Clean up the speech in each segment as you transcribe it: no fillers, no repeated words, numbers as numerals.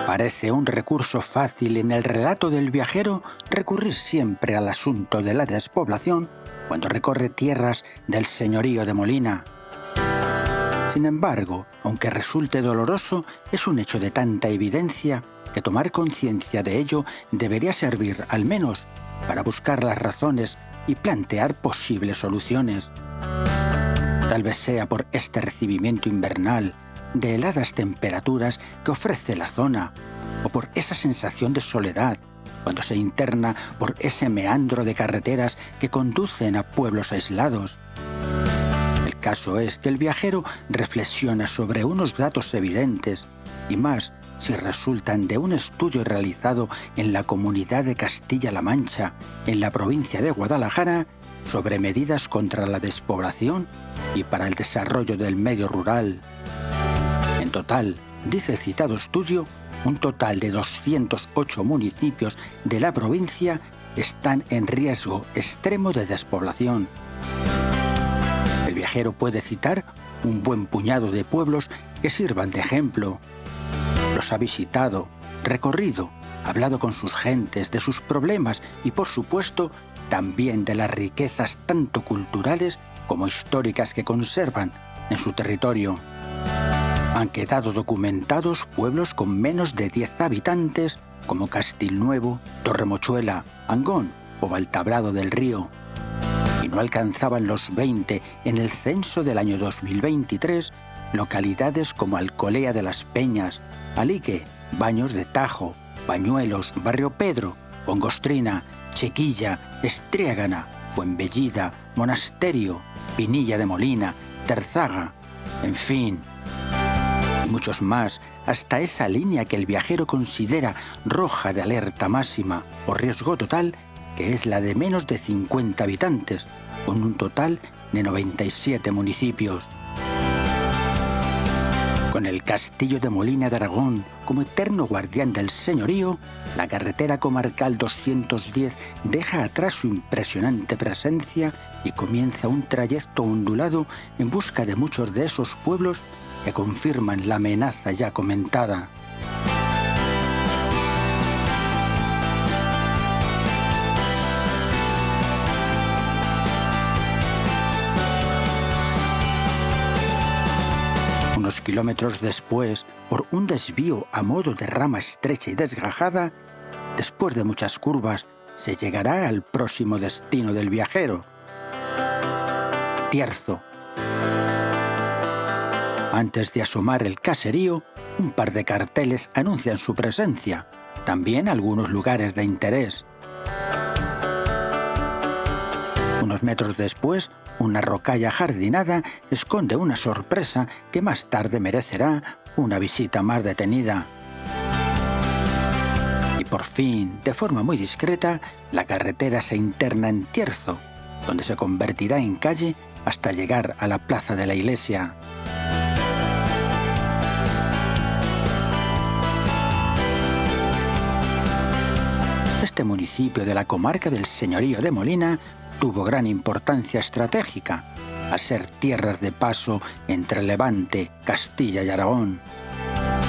Parece un recurso fácil en el relato del viajero recurrir siempre al asunto de la despoblación cuando recorre tierras del señorío de Molina. Sin embargo, aunque resulte doloroso, es un hecho de tanta evidencia que tomar conciencia de ello debería servir al menos para buscar las razones y plantear posibles soluciones. Tal vez sea por este recibimiento invernal de heladas temperaturas que ofrece la zona, o por esa sensación de soledad cuando se interna por ese meandro de carreteras que conducen a pueblos aislados. El caso es que el viajero reflexiona sobre unos datos evidentes, y más si resultan de un estudio realizado en la comunidad de Castilla-La Mancha, en la provincia de Guadalajara, sobre medidas contra la despoblación y para el desarrollo del medio rural. En total, dice el citado estudio, un total de 208 municipios de la provincia están en riesgo extremo de despoblación. El viajero puede citar un buen puñado de pueblos que sirvan de ejemplo. Los ha visitado, recorrido, hablado con sus gentes, de sus problemas y, por supuesto, también de las riquezas tanto culturales como históricas que conservan en su territorio. Han quedado documentados pueblos con menos de 10 habitantes como Castilnuevo, Torremochuela, Angón o Valtabrado del Río. Y no alcanzaban los 20 en el censo del año 2023 localidades como Alcolea de las Peñas, Alique, Baños de Tajo, Bañuelos, Barrio Pedro, Congostrina, Chiquilla, Estriágana, Fuenbellida, Monasterio, Pinilla de Molina, Terzaga, en fin, y muchos más, hasta esa línea que el viajero considera roja de alerta máxima o riesgo total, que es la de menos de 50 habitantes, con un total de 97 municipios. Con el castillo de Molina de Aragón como eterno guardián del señorío, la carretera comarcal 210 deja atrás su impresionante presencia y comienza un trayecto ondulado en busca de muchos de esos pueblos que confirman la amenaza ya comentada. Unos kilómetros después, por un desvío a modo de rama estrecha y desgajada, después de muchas curvas, se llegará al próximo destino del viajero: Tierzo. Antes de asomar el caserío, un par de carteles anuncian su presencia, también algunos lugares de interés. Unos metros después, una rocalla jardinada esconde una sorpresa que más tarde merecerá una visita más detenida. Y por fin, de forma muy discreta, la carretera se interna en Tierzo, donde se convertirá en calle hasta llegar a la plaza de la iglesia. Este municipio de la comarca del señorío de Molina tuvo gran importancia estratégica, al ser tierras de paso entre Levante, Castilla y Aragón.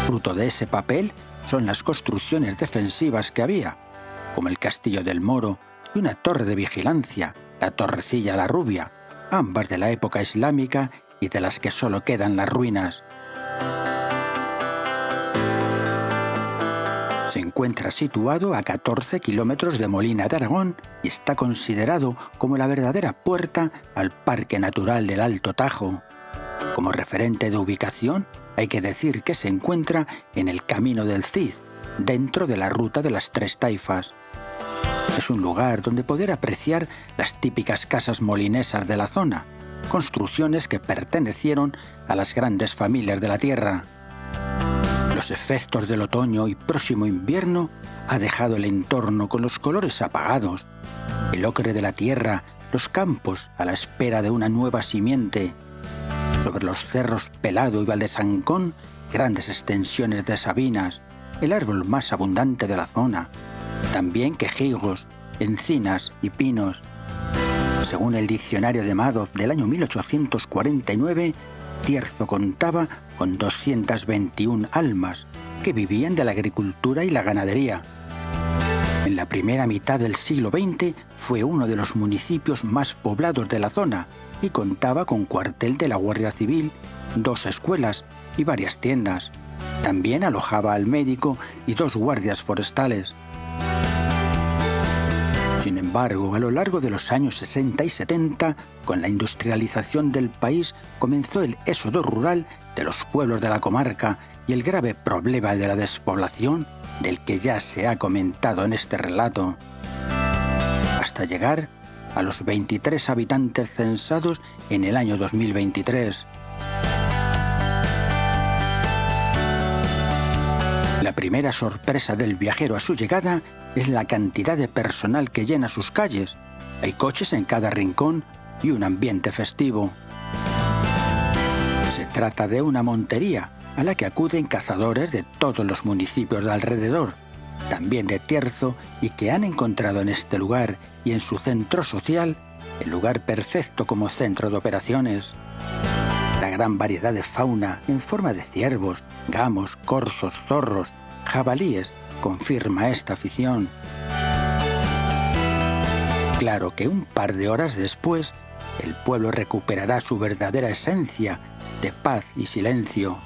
Fruto de ese papel son las construcciones defensivas que había, como el Castillo del Moro y una torre de vigilancia, la Torrecilla la Rubia, ambas de la época islámica y de las que solo quedan las ruinas. Se encuentra situado a 14 kilómetros de Molina de Aragón y está considerado como la verdadera puerta al Parque Natural del Alto Tajo. Como referente de ubicación, hay que decir que se encuentra en el Camino del Cid, dentro de la Ruta de las Tres Taifas. Es un lugar donde poder apreciar las típicas casas molinesas de la zona, construcciones que pertenecieron a las grandes familias de la tierra. Los efectos del otoño y próximo invierno ha dejado el entorno con los colores apagados, el ocre de la tierra, los campos a la espera de una nueva simiente. Sobre los cerros Pelado y Valdesancón, grandes extensiones de sabinas, el árbol más abundante de la zona, también quejigos, encinas y pinos. Según el diccionario de Madoz del año 1849, Tierzo contaba con 221 almas, que vivían de la agricultura y la ganadería. En la primera mitad del siglo XX fue uno de los municipios más poblados de la zona y contaba con cuartel de la Guardia Civil, 2 escuelas y varias tiendas. También alojaba al médico y 2 guardias forestales. Sin embargo, a lo largo de los años 60 y 70, con la industrialización del país, comenzó el éxodo rural de los pueblos de la comarca y el grave problema de la despoblación del que ya se ha comentado en este relato, hasta llegar a los 23 habitantes censados en el año 2023. La primera sorpresa del viajero a su llegada es la cantidad de personal que llena sus calles. Hay coches en cada rincón y un ambiente festivo. Se trata de una montería a la que acuden cazadores de todos los municipios de alrededor, también de Tierzo, y que han encontrado en este lugar y en su centro social el lugar perfecto como centro de operaciones. La gran variedad de fauna en forma de ciervos, gamos, corzos, zorros, jabalíes confirma esta afición. Claro que un par de horas después, el pueblo recuperará su verdadera esencia de paz y silencio.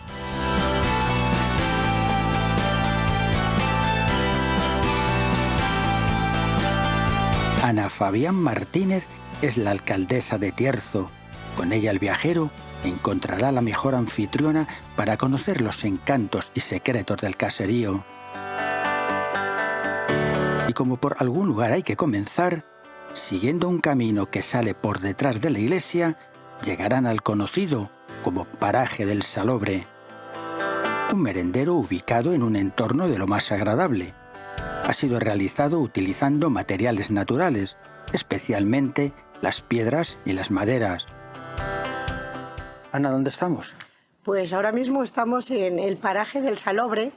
Ana Fabián Martínez es la alcaldesa de Tierzo. Con ella el viajero encontrará la mejor anfitriona para conocer los encantos y secretos del caserío. Y como por algún lugar hay que comenzar, siguiendo un camino que sale por detrás de la iglesia, llegarán al conocido como Paraje del Salobre, un merendero ubicado en un entorno de lo más agradable. Ha sido realizado utilizando materiales naturales, especialmente las piedras y las maderas. Ana, ¿dónde estamos? Pues ahora mismo estamos en el Paraje del Salobre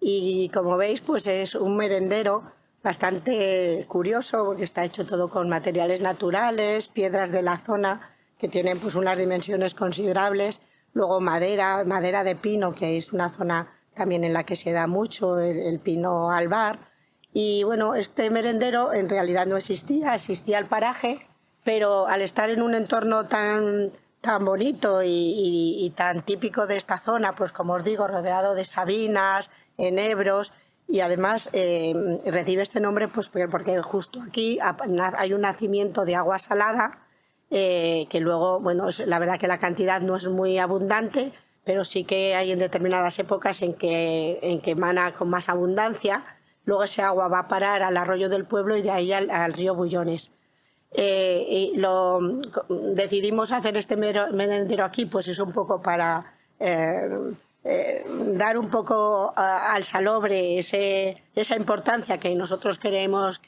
y como veis pues es un merendero bastante curioso porque está hecho todo con materiales naturales, piedras de la zona que tienen pues unas dimensiones considerables, luego madera de pino, que es una zona también en la que se da mucho el pino albar. Y bueno, este merendero en realidad no existía el paraje, pero al estar en un entorno tan bonito y tan típico de esta zona, pues como os digo, rodeado de sabinas, enebros, y además recibe este nombre pues porque justo aquí hay un nacimiento de agua salada, que luego, bueno, la verdad que la cantidad no es muy abundante, pero sí que hay en determinadas épocas en que emana con más abundancia. Luego ese agua va a parar al arroyo del pueblo y de ahí al río Bullones. Decidimos hacer este merendero aquí, pues es un poco para dar un poco al Salobre esa importancia que nosotros creíamos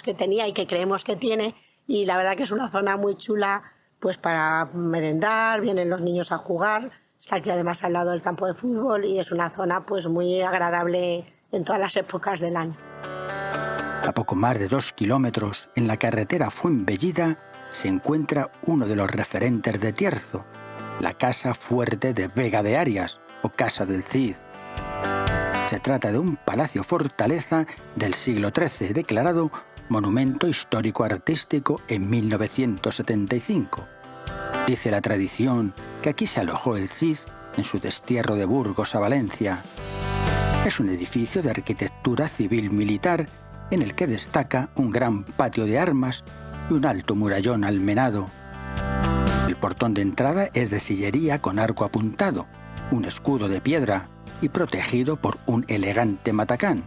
que tenía y que creemos que tiene, y la verdad que es una zona muy chula pues para merendar, vienen los niños a jugar, está aquí además al lado del campo de fútbol y es una zona pues muy agradable en todas las épocas del año. A poco más de 2 kilómetros, en la carretera Fuenbellida, se encuentra uno de los referentes de Tierzo, la Casa Fuerte de Vega de Arias, o Casa del Cid. Se trata de un palacio fortaleza del siglo XIII, declarado Monumento Histórico Artístico en 1975. Dice la tradición que aquí se alojó el Cid en su destierro de Burgos a Valencia. Es un edificio de arquitectura civil-militar en el que destaca un gran patio de armas y un alto murallón almenado. El portón de entrada es de sillería con arco apuntado, un escudo de piedra y protegido por un elegante matacán.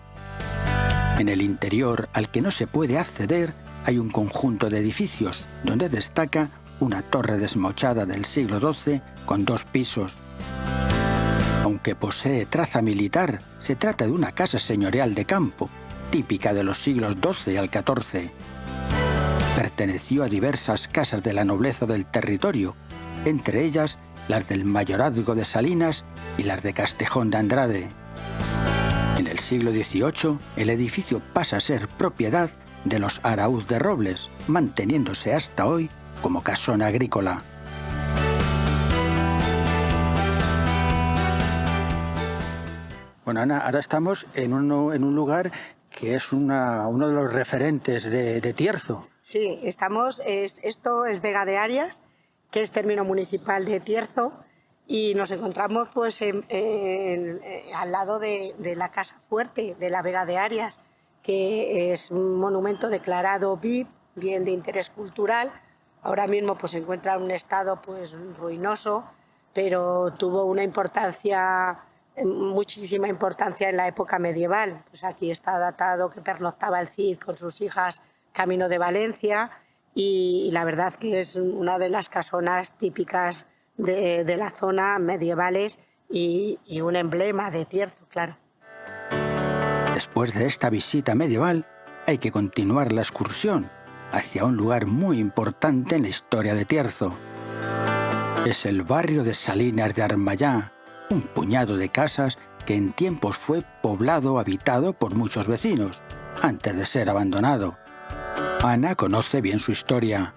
En el interior, al que no se puede acceder, hay un conjunto de edificios donde destaca una torre desmochada del siglo XII con 2 pisos. Aunque posee traza militar, se trata de una casa señorial de campo, típica de los siglos XII al XIV. Perteneció a diversas casas de la nobleza del territorio, entre ellas las del mayorazgo de Salinas y las de Castejón de Andrade. En el siglo XVIII, el edificio pasa a ser propiedad de los Araúz de Robles, manteniéndose hasta hoy como casona agrícola. Bueno, Ana, ahora estamos en un lugar que es uno de los referentes de Tierzo. Sí, esto es Vega de Arias, que es término municipal de Tierzo, y nos encontramos pues al lado de la Casa Fuerte de la Vega de Arias, que es un monumento declarado BIP, bien de interés cultural. Ahora mismo pues se encuentra en un estado pues ruinoso, pero tuvo una importancia, muchísima importancia en la época medieval. Pues aquí está datado que pernoctaba el Cid con sus hijas camino de Valencia, y la verdad que es una de las casonas típicas de la zona medievales y un emblema de Tierzo, claro. Después de esta visita medieval, hay que continuar la excursión hacia un lugar muy importante en la historia de Tierzo. Es el barrio de Salinas de Armayá, un puñado de casas que en tiempos fue poblado, habitado por muchos vecinos, antes de ser abandonado. Ana conoce bien su historia.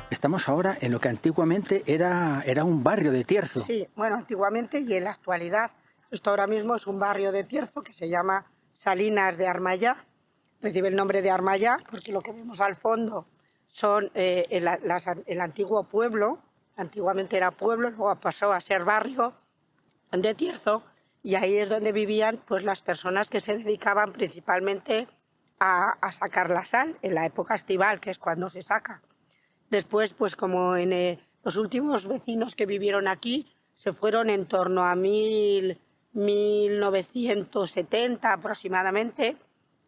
Estamos ahora en lo que antiguamente era un barrio de Tierzo. Sí, bueno, antiguamente y en la actualidad. Esto ahora mismo es un barrio de Tierzo que se llama Salinas de Armayá. Recibe el nombre de Armayá porque lo que vemos al fondo son el antiguo pueblo. Antiguamente era pueblo, luego pasó a ser barrio de Tierzo, y ahí es donde vivían pues las personas que se dedicaban principalmente a sacar la sal en la época estival, que es cuando se saca. Después, pues como los últimos vecinos que vivieron aquí se fueron en torno a 1970 aproximadamente,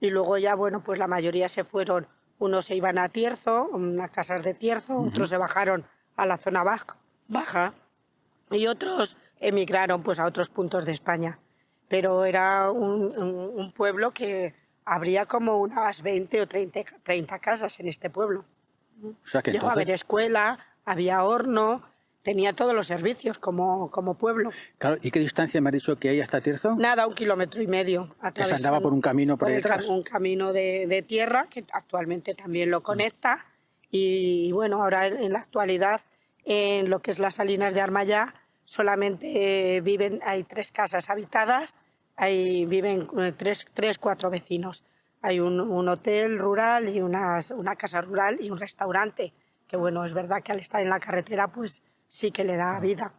y luego ya, bueno, pues la mayoría se fueron. Unos se iban a Tierzo, unas casas de Tierzo, otros se bajaron a la zona baja, y otros emigraron pues a otros puntos de España. Pero era un pueblo que habría como unas 20 o 30 casas en este pueblo. O sea que llegó a haber escuela, había horno, tenía todos los servicios como pueblo. Claro, ¿y qué distancia me has dicho que hay hasta Tierzo? Nada, 1,5 kilómetros. Se andaba por un camino por detrás. Un camino de tierra que actualmente también lo conecta. Y bueno, ahora en la actualidad, en lo que es las Salinas de Armayá, solamente hay 3 casas habitadas, viven 4 vecinos. Hay un hotel rural y una casa rural y un restaurante, que bueno, es verdad que al estar en la carretera pues sí que le da vida.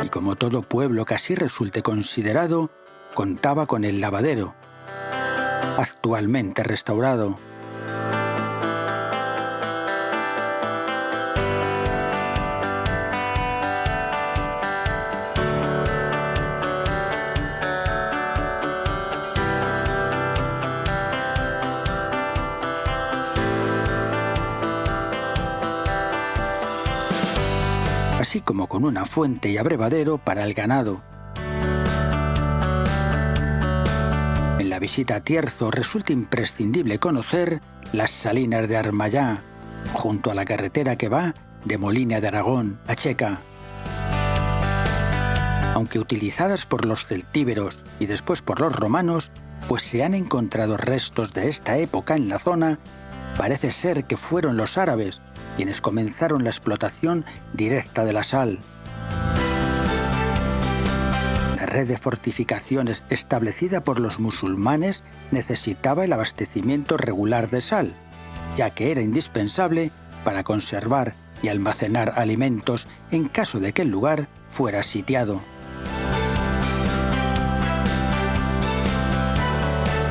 Y como todo pueblo que así resulte considerado, contaba con el lavadero, actualmente restaurado. Así como con una fuente y abrevadero para el ganado. En la visita a Tierzo resulta imprescindible conocer las Salinas de Armayá, junto a la carretera que va de Molina de Aragón a Checa. Aunque utilizadas por los celtíberos y después por los romanos, pues se han encontrado restos de esta época en la zona, parece ser que fueron los árabes quienes comenzaron la explotación directa de la sal. La red de fortificaciones establecida por los musulmanes necesitaba el abastecimiento regular de sal, ya que era indispensable para conservar y almacenar alimentos en caso de que el lugar fuera sitiado.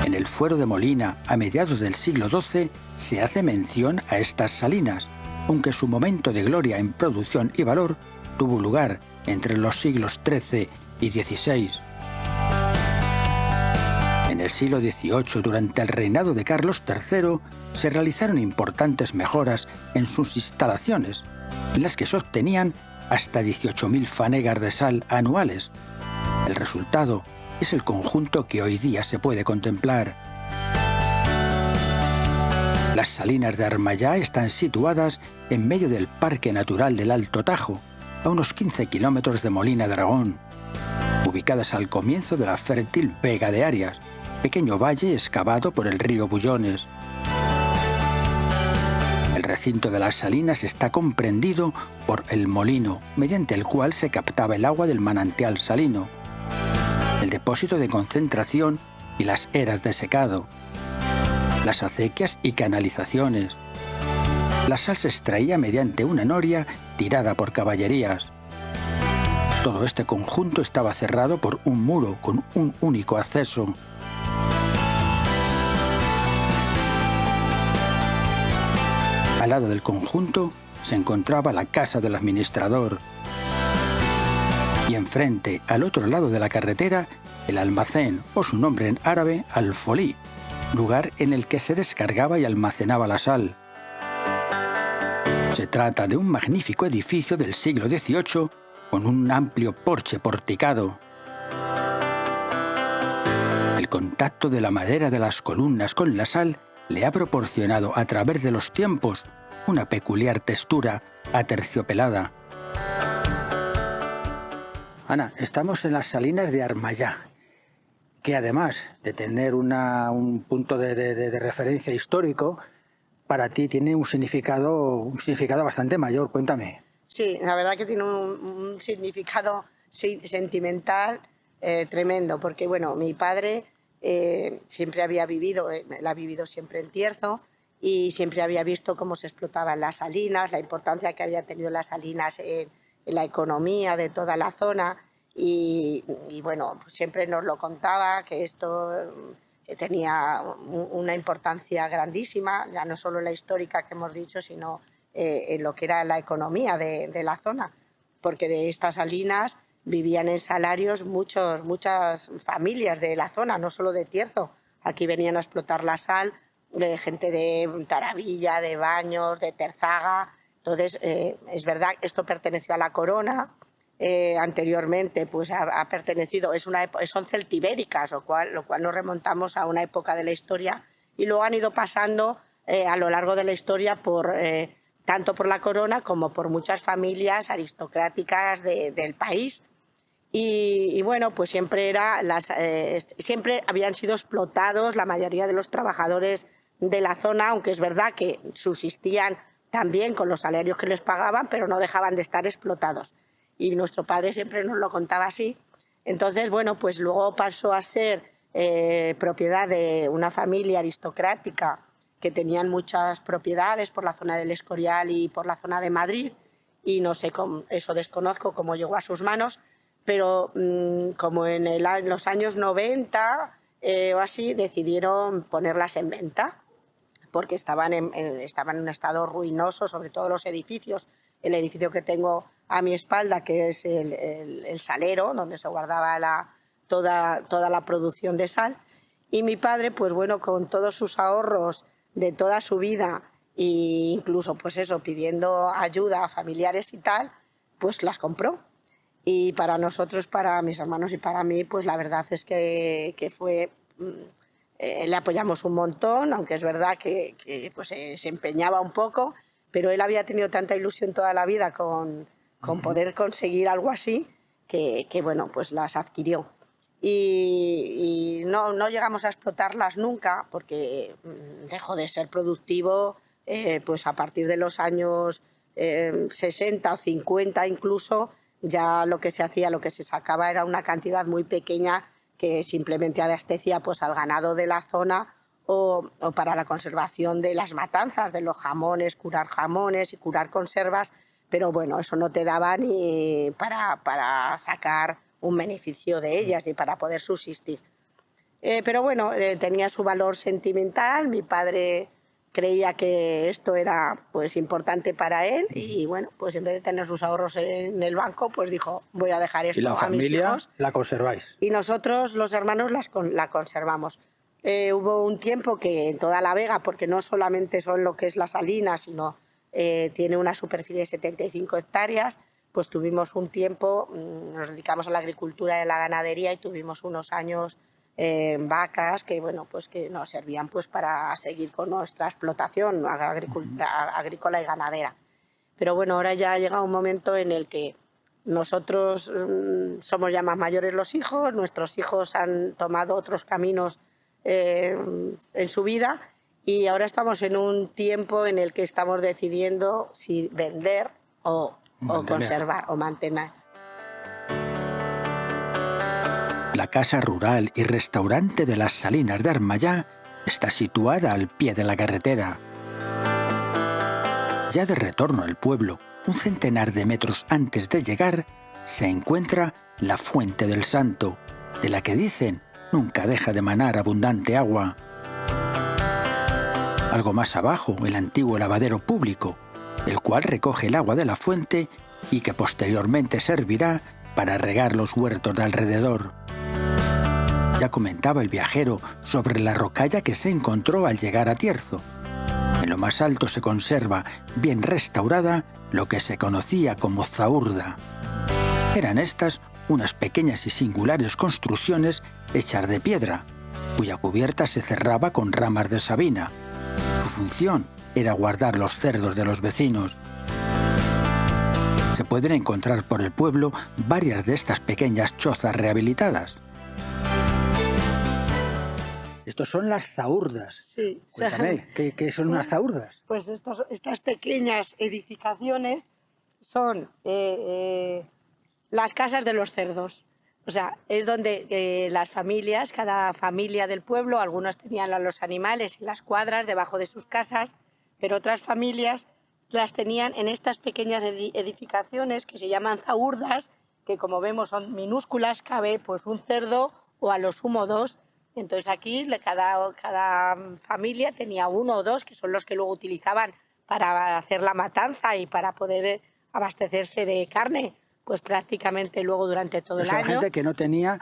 En el Fuero de Molina, a mediados del siglo XII, se hace mención a estas salinas, aunque su momento de gloria en producción y valor tuvo lugar entre los siglos XIII y XVI. En el siglo XVIII, durante el reinado de Carlos III, se realizaron importantes mejoras en sus instalaciones, en las que se obtenían hasta 18.000 fanegas de sal anuales. El resultado es el conjunto que hoy día se puede contemplar. Las Salinas de Armayá están situadas en medio del Parque Natural del Alto Tajo, a unos 15 kilómetros de Molina de Aragón, ubicadas al comienzo de la fértil Vega de Arias, pequeño valle excavado por el río Bullones. El recinto de las salinas está comprendido por el molino, mediante el cual se captaba el agua del manantial salino, el depósito de concentración y las eras de secado, las acequias y canalizaciones. La sal se extraía mediante una noria tirada por caballerías. Todo este conjunto estaba cerrado por un muro con un único acceso. Al lado del conjunto se encontraba la casa del administrador y enfrente, al otro lado de la carretera, el almacén, o su nombre en árabe, alfolí, lugar en el que se descargaba y almacenaba la sal. Se trata de un magnífico edificio del siglo XVIII con un amplio porche porticado. El contacto de la madera de las columnas con la sal le ha proporcionado a través de los tiempos una peculiar textura aterciopelada. Ana, estamos en las salinas de Armayá, que además de tener un punto de referencia histórico, para ti tiene un significado bastante mayor. Cuéntame. Sí, la verdad que tiene un significado sentimental tremendo, porque bueno, mi padre siempre había vivido, él ha vivido siempre en Tierzo y siempre había visto cómo se explotaban las salinas, la importancia que había tenido las salinas en la economía de toda la zona y bueno, pues siempre nos lo contaba, que esto tenía una importancia grandísima, ya no solo la histórica que hemos dicho, sino en lo que era la economía de la zona, porque de estas salinas vivían en salarios muchas familias de la zona, no solo de Tierzo. Aquí venían a explotar la sal de gente de Taravilla, de Baños, de Terzaga. Entonces, es verdad, esto perteneció a la corona. Anteriormente pues ha pertenecido, son celtibéricas, lo cual nos remontamos a una época de la historia y luego han ido pasando a lo largo de la historia tanto por la corona como por muchas familias aristocráticas del país. Y bueno, pues siempre habían sido explotados la mayoría de los trabajadores de la zona, aunque es verdad que subsistían también con los salarios que les pagaban, pero no dejaban de estar explotados. Y nuestro padre siempre nos lo contaba así. Entonces, bueno, pues luego pasó a ser propiedad de una familia aristocrática que tenían muchas propiedades por la zona del Escorial y por la zona de Madrid, y no sé, eso desconozco cómo llegó a sus manos, pero como en los años 90 o así, decidieron ponerlas en venta, porque estaban en un estado ruinoso, sobre todo los edificios. El edificio que tengo a mi espalda, que es el salero, donde se guardaba toda la producción de sal. Y mi padre, pues bueno, con todos sus ahorros de toda su vida e incluso pues eso, pidiendo ayuda a familiares y tal, pues las compró. Y para nosotros, para mis hermanos y para mí, pues la verdad es que fue... le apoyamos un montón, aunque es verdad que pues, se empeñaba un poco, pero él había tenido tanta ilusión toda la vida con poder conseguir algo así, que bueno, pues las adquirió. Y no llegamos a explotarlas nunca, porque dejó de ser productivo pues a partir de los años 60 o 50 incluso. Ya lo que se hacía, lo que se sacaba era una cantidad muy pequeña que simplemente abastecía pues al ganado de la zona o para la conservación de las matanzas, de los jamones, curar jamones y curar conservas, pero bueno, eso no te daba ni para sacar un beneficio de ellas ni para poder subsistir. Pero bueno, tenía su valor sentimental, mi padre creía que esto era pues importante para él y bueno, pues en vez de tener sus ahorros en el banco, pues dijo, voy a dejar esto a mis hijos. ¿Y la familia la conserváis? Y nosotros, los hermanos, la conservamos. Hubo un tiempo que en toda la Vega, porque no solamente son lo que es la salina, sino tiene una superficie de 75 hectáreas, pues tuvimos un tiempo, nos dedicamos a la agricultura y a la ganadería y tuvimos unos años vacas que bueno, pues que nos servían pues para seguir con nuestra explotación agrícola y ganadera. Pero bueno, ahora ya ha llegado un momento en el que nosotros somos ya más mayores los hijos, nuestros hijos han tomado otros caminos en su vida y ahora estamos en un tiempo en el que estamos decidiendo si vender o conservar o mantener. La casa rural y restaurante de las Salinas de Armayá está situada al pie de la carretera. Ya de retorno al pueblo, un centenar de metros antes de llegar, se encuentra la Fuente del Santo, de la que dicen nunca deja de manar abundante agua. Algo más abajo, el antiguo lavadero público, el cual recoge el agua de la fuente y que posteriormente servirá para regar los huertos de alrededor. Ya comentaba el viajero sobre la rocalla que se encontró al llegar a Tierzo. En lo más alto se conserva, bien restaurada, lo que se conocía como zaurda. Eran estas unas pequeñas y singulares construcciones hechas de piedra, cuya cubierta se cerraba con ramas de sabina. Su función era guardar los cerdos de los vecinos. Se pueden encontrar por el pueblo varias de estas pequeñas chozas rehabilitadas. Estos son las zaurdas. Sí. Cuéntame, ¿qué son unas zaurdas? Pues estas pequeñas edificaciones son las casas de los cerdos. O sea, es donde las familias, cada familia del pueblo, algunos tenían a los animales en las cuadras debajo de sus casas, pero otras familias las tenían en estas pequeñas edificaciones que se llaman zaurdas, que como vemos son minúsculas, cabe pues un cerdo o a lo sumo dos. Entonces aquí cada familia tenía uno o dos, que son los que luego utilizaban para hacer la matanza y para poder abastecerse de carne, pues prácticamente luego durante todo el año. Gente que no tenía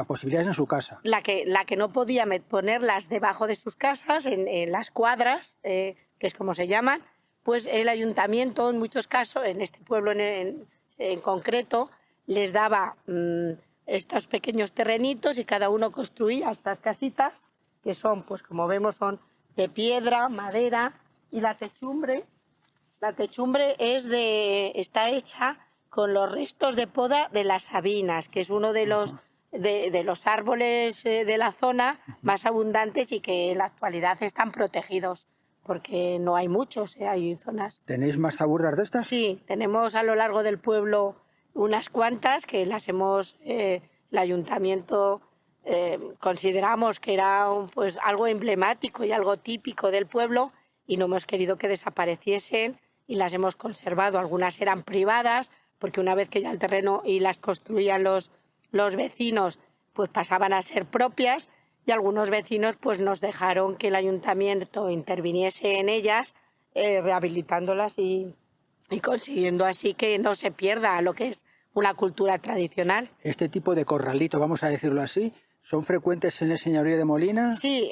posibilidades en su casa. La que no podía ponerlas debajo de sus casas, en las cuadras, que es como se llaman, pues el ayuntamiento en muchos casos, en este pueblo en concreto, les daba estos pequeños terrenitos y cada uno construía estas casitas, que son, pues como vemos, son de piedra, madera, y la techumbre está hecha con los restos de poda de las sabinas, que es uno de los árboles de la zona más abundantes y que en la actualidad están protegidos, porque no hay muchos, hay zonas. ¿Tenéis más zaurdas de estas? Sí, tenemos a lo largo del pueblo unas cuantas que las el ayuntamiento consideramos que era pues algo emblemático y algo típico del pueblo y no hemos querido que desapareciesen y las hemos conservado. Algunas eran privadas porque una vez que ya el terreno y las construían los vecinos, pues pasaban a ser propias y algunos vecinos pues nos dejaron que el ayuntamiento interviniese en ellas, rehabilitándolas y consiguiendo así que no se pierda lo que es una cultura tradicional. Este tipo de corralito, vamos a decirlo así, ¿son frecuentes en el señorío de Molina? Sí,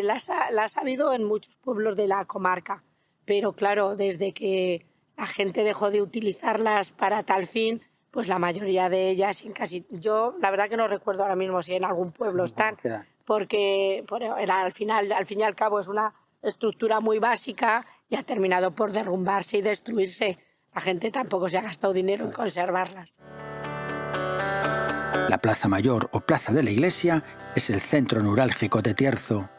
las ha habido en muchos pueblos de la comarca, pero claro, desde que la gente dejó de utilizarlas para tal fin, pues la mayoría de ellas, yo la verdad que no recuerdo ahora mismo si en algún pueblo están, porque al fin y al cabo es una estructura muy básica y ha terminado por derrumbarse y destruirse. La gente tampoco se ha gastado dinero en conservarlas. La Plaza Mayor o Plaza de la Iglesia es el centro neurálgico de Tierzo.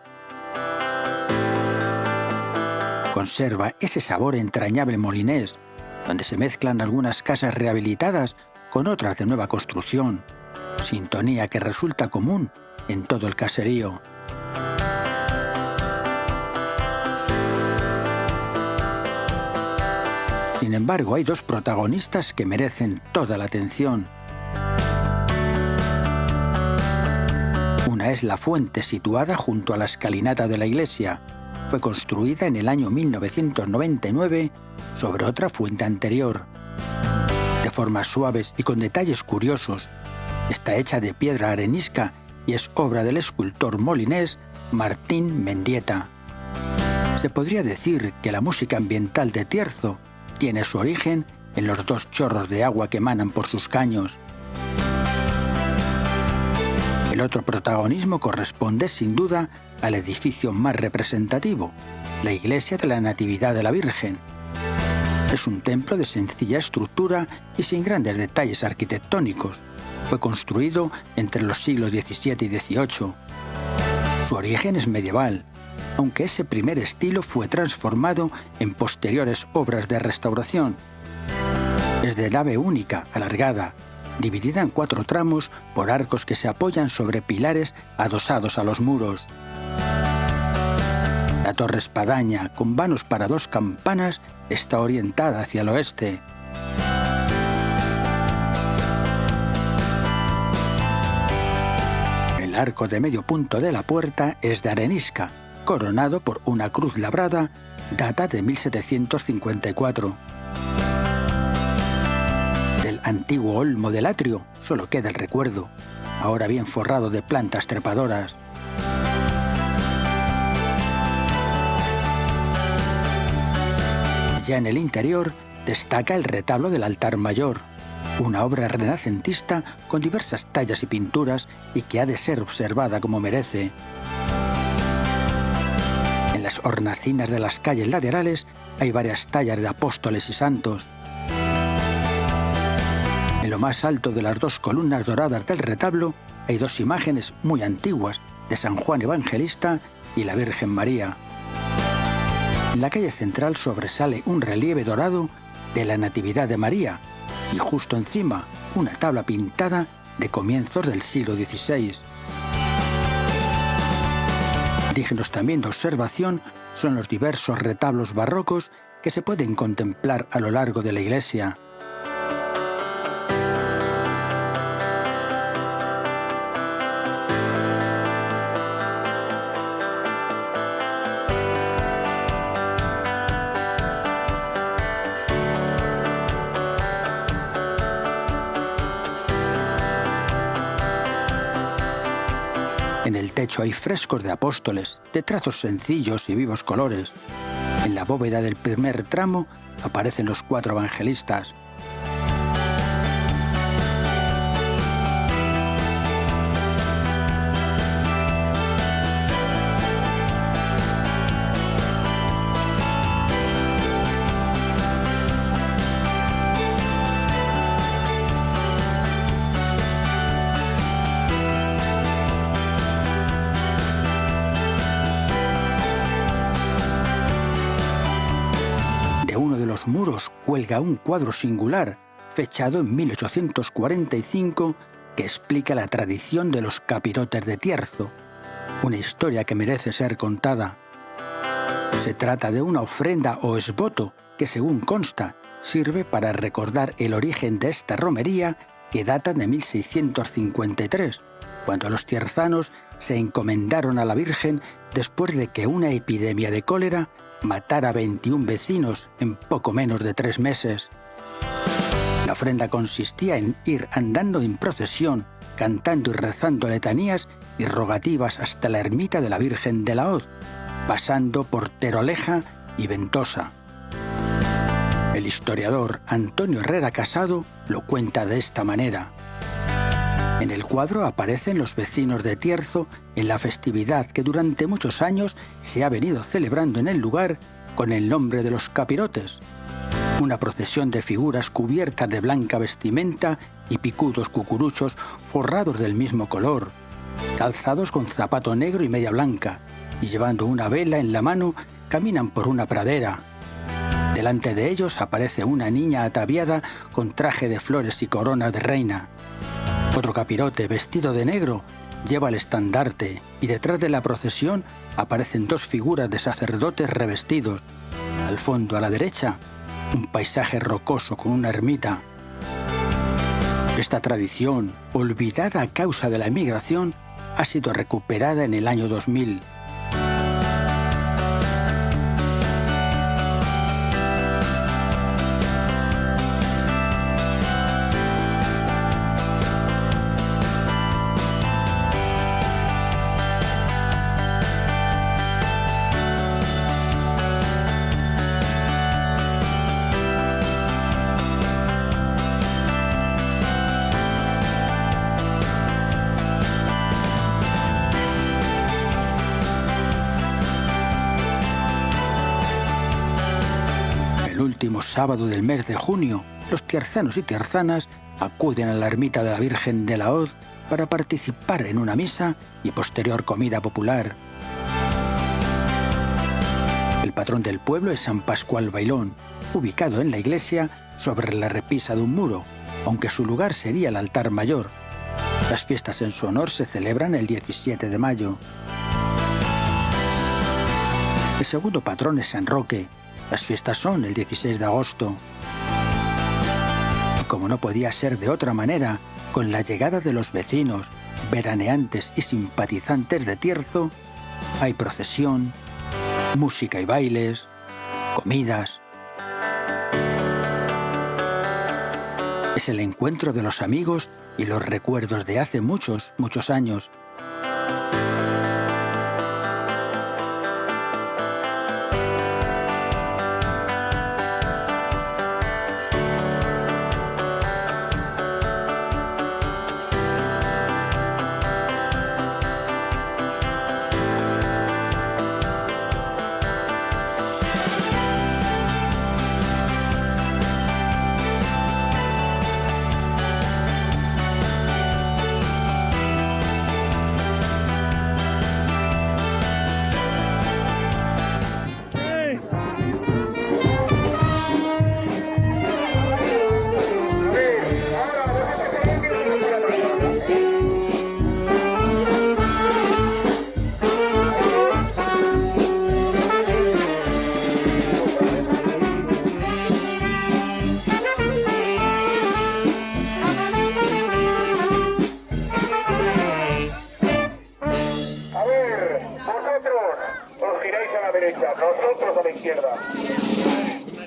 Conserva ese sabor entrañable molinés, donde se mezclan algunas casas rehabilitadas con otras de nueva construcción, sintonía que resulta común en todo el caserío. Sin embargo, hay dos protagonistas que merecen toda la atención. Una es la fuente situada junto a la escalinata de la iglesia. Fue construida en el año 1999 sobre otra fuente anterior. De formas suaves y con detalles curiosos, está hecha de piedra arenisca y es obra del escultor molinés Martín Mendieta. Se podría decir que la música ambiental de Tierzo tiene su origen en los dos chorros de agua que emanan por sus caños. El otro protagonismo corresponde sin duda al edificio más representativo, la iglesia de la Natividad de la Virgen. Es un templo de sencilla estructura y sin grandes detalles arquitectónicos. Fue construido entre los siglos XVII y XVIII. Su origen es medieval aunque ese primer estilo fue transformado en posteriores obras de restauración. Es de nave única, alargada, dividida en 4 tramos por arcos que se apoyan sobre pilares adosados a los muros. La torre espadaña, con vanos para 2 campanas, está orientada hacia el oeste. El arco de medio punto de la puerta es de arenisca, coronado por una cruz labrada, data de 1754. Del antiguo olmo del atrio solo queda el recuerdo, ahora bien forrado de plantas trepadoras. Ya en el interior destaca el retablo del altar mayor, una obra renacentista con diversas tallas y pinturas y que ha de ser observada como merece. En las hornacinas de las calles laterales hay varias tallas de apóstoles y santos. En lo más alto de las 2 columnas doradas del retablo hay 2 imágenes muy antiguas de San Juan Evangelista y la Virgen María. En la calle central sobresale un relieve dorado de la Natividad de María y justo encima una tabla pintada de comienzos del siglo XVI. Dignos también de observación son los diversos retablos barrocos que se pueden contemplar a lo largo de la iglesia. En el techo hay frescos de apóstoles, de trazos sencillos y vivos colores. En la bóveda del primer tramo aparecen los 4 evangelistas. Muros cuelga un cuadro singular, fechado en 1845, que explica la tradición de los capirotes de Tierzo, una historia que merece ser contada. Se trata de una ofrenda o esvoto que, según consta, sirve para recordar el origen de esta romería que data de 1653, cuando los tierzanos se encomendaron a la Virgen después de que una epidemia de cólera matara a 21 vecinos en poco menos de 3 meses. La ofrenda consistía en ir andando en procesión, cantando y rezando letanías y rogativas hasta la ermita de la Virgen de la Hoz, pasando por Teroleja y Ventosa. El historiador Antonio Herrera Casado lo cuenta de esta manera. En el cuadro aparecen los vecinos de Tierzo en la festividad que durante muchos años se ha venido celebrando en el lugar con el nombre de los capirotes. Una procesión de figuras cubiertas de blanca vestimenta y picudos cucuruchos forrados del mismo color, calzados con zapato negro y media blanca, y llevando una vela en la mano caminan por una pradera. Delante de ellos aparece una niña ataviada con traje de flores y corona de reina. Otro capirote vestido de negro lleva el estandarte y detrás de la procesión aparecen 2 figuras de sacerdotes revestidos. Al fondo, a la derecha, un paisaje rocoso con una ermita. Esta tradición, olvidada a causa de la emigración, ha sido recuperada en el año 2000. El último sábado del mes de junio, los tierzanos y tierzanas acuden a la ermita de la Virgen de la Hoz para participar en una misa y posterior comida popular. patrón del pueblo es San Pascual Bailón, ubicado en la iglesia sobre la repisa de un muro, aunque su lugar sería el altar mayor. Las fiestas en su honor se celebran el 17 de mayo. El segundo patrón es San Roque. Las fiestas son el 16 de agosto. Y como no podía ser de otra manera, con la llegada de los vecinos, veraneantes y simpatizantes de Tierzo, hay procesión, música y bailes, comidas. Es el encuentro de los amigos y los recuerdos de hace muchos, muchos años. Nosotros a la izquierda.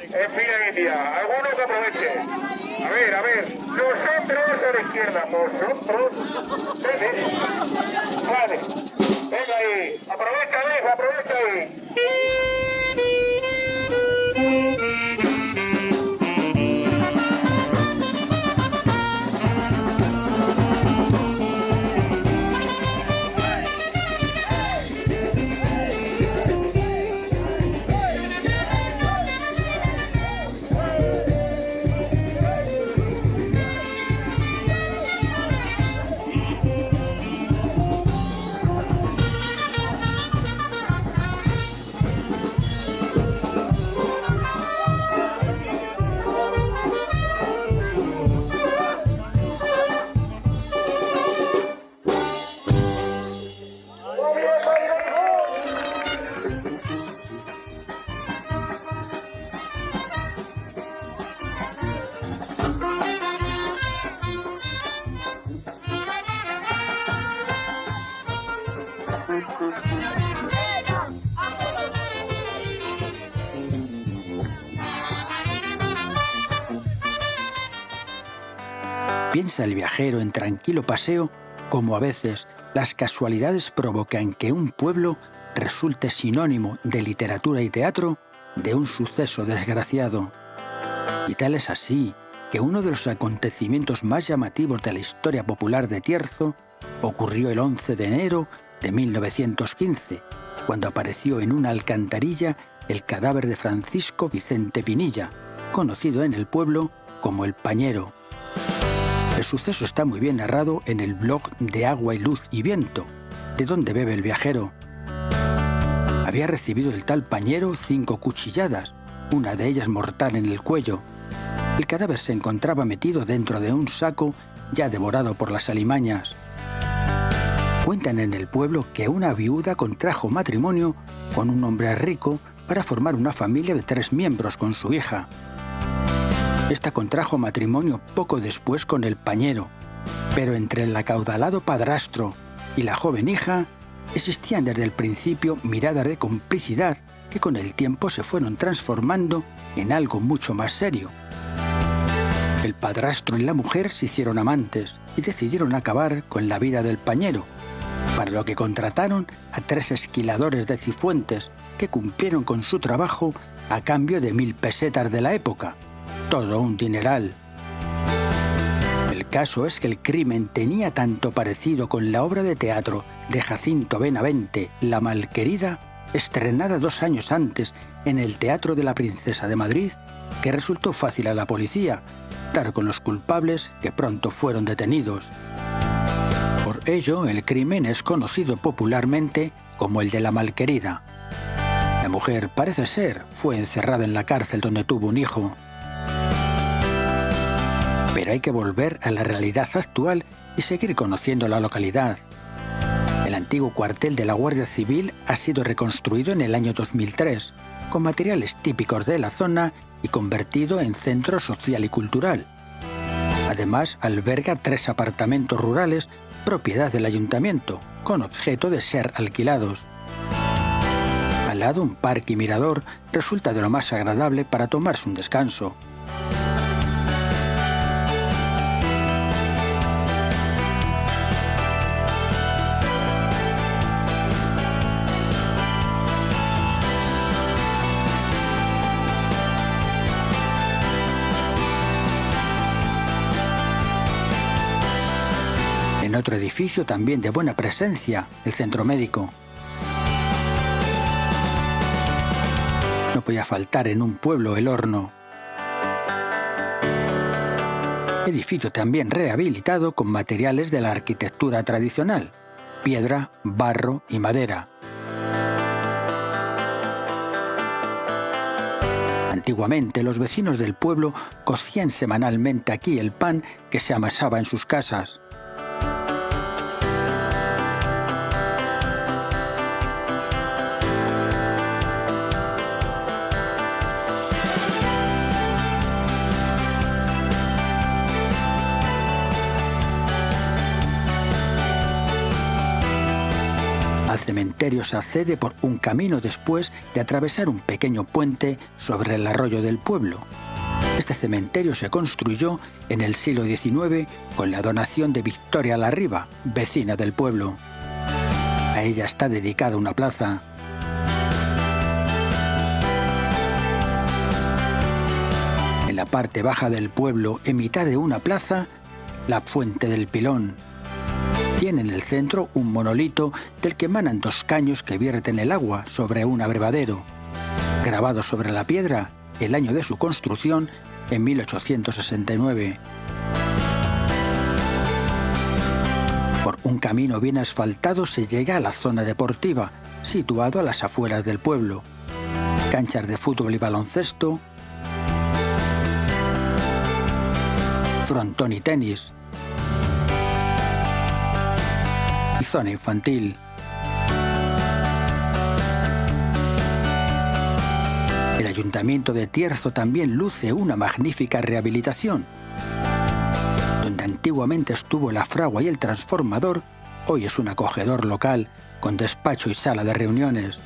En fila india. Algunos aprovechen. A ver. Nosotros a la izquierda. Vosotros. Vale. Venga ahí. Aprovecha ahí. Piensa el viajero en tranquilo paseo como a veces las casualidades provocan que un pueblo resulte sinónimo de literatura y teatro de un suceso desgraciado. Y tal es así que uno de los acontecimientos más llamativos de la historia popular de Tierzo ocurrió el 11 de enero de 1915, cuando apareció en una alcantarilla el cadáver de Francisco Vicente Pinilla, conocido en el pueblo como el Pañero. El suceso está muy bien narrado en el blog de Agua y Luz y Viento, de donde bebe el viajero. Había recibido el tal Pañero 5 cuchilladas, una de ellas mortal en el cuello. El cadáver se encontraba metido dentro de un saco ya devorado por las alimañas. Cuentan en el pueblo que una viuda contrajo matrimonio con un hombre rico para formar una familia de 3 miembros con su hija. Esta contrajo matrimonio poco después con el Pañero, pero entre el acaudalado padrastro y la joven hija existían desde el principio miradas de complicidad que con el tiempo se fueron transformando en algo mucho más serio. El padrastro y la mujer se hicieron amantes y decidieron acabar con la vida del Pañero, para lo que contrataron a 3 esquiladores de Cifuentes que cumplieron con su trabajo a cambio de 1000 pesetas de la época. Todo un dineral. El caso es que el crimen tenía tanto parecido con la obra de teatro de Jacinto Benavente, La Malquerida, estrenada 2 años antes en el Teatro de la Princesa de Madrid, que resultó fácil a la policía dar con los culpables, que pronto fueron detenidos. Por ello, el crimen es conocido popularmente como el de La Malquerida. La La mujer, parece ser, fue encerrada en la cárcel donde tuvo un hijo. Pero hay que volver a la realidad actual y seguir conociendo la localidad. El antiguo cuartel de la Guardia Civil ha sido reconstruido en el año 2003, con materiales típicos de la zona y convertido en centro social y cultural. Además, alberga 3 apartamentos rurales, propiedad del ayuntamiento, con objeto de ser alquilados. Al lado, un parque y mirador resulta de lo más agradable para tomarse un descanso. En otro edificio también de buena presencia, el centro médico. No podía faltar en un pueblo el horno. Edificio también rehabilitado con materiales de la arquitectura tradicional: piedra, barro y madera. Antiguamente los vecinos del pueblo cocían semanalmente aquí el pan que se amasaba en sus casas. Al cementerio se accede por un camino después de atravesar un pequeño puente sobre el arroyo del pueblo. Este cementerio se construyó en el siglo XIX con la donación de Victoria Larriba, vecina del pueblo. A ella está dedicada una plaza. En la parte baja del pueblo, en mitad de una plaza, la Fuente del Pilón. Tiene en el centro un monolito del que emanan 2 caños que vierten el agua sobre un abrevadero. Grabado sobre la piedra, el año de su construcción, en 1869. Por un camino bien asfaltado se llega a la zona deportiva, situado a las afueras del pueblo. Canchas de fútbol y baloncesto, frontón y tenis, y zona infantil. El Ayuntamiento de Tierzo también luce una magnífica rehabilitación. Donde antiguamente estuvo la fragua y el transformador, hoy es un acogedor local con despacho y sala de reuniones.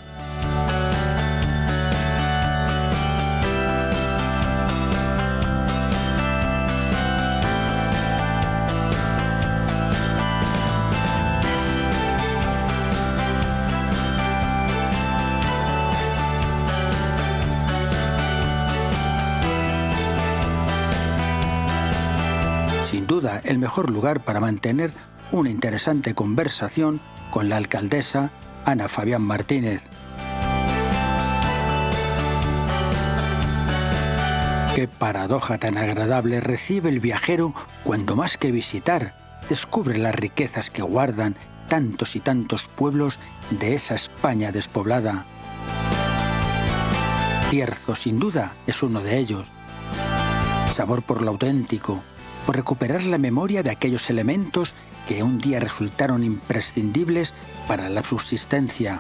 Sin duda, el mejor lugar para mantener una interesante conversación con la alcaldesa Ana Fabián Martínez. Qué paradoja tan agradable recibe el viajero cuando, más que visitar, descubre las riquezas que guardan tantos y tantos pueblos de esa España despoblada. Tierzo, sin duda, es uno de ellos. Sabor por lo auténtico, por recuperar la memoria de aquellos elementos que un día resultaron imprescindibles para la subsistencia.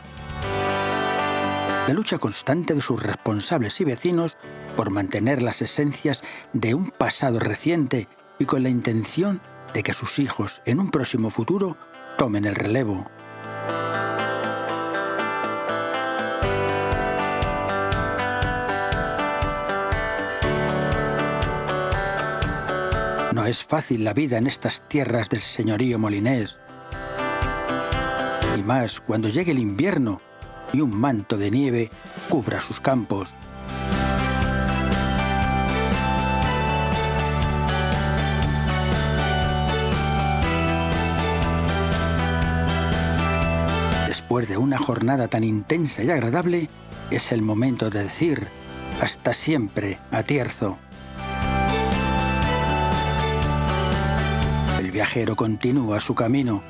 La lucha constante de sus responsables y vecinos por mantener las esencias de un pasado reciente y con la intención de que sus hijos en un próximo futuro tomen el relevo. No es fácil la vida en estas tierras del señorío molinés. Y más cuando llegue el invierno y un manto de nieve cubra sus campos. Después de una jornada tan intensa y agradable, es el momento de decir hasta siempre a Tierzo. El viajero continúa su camino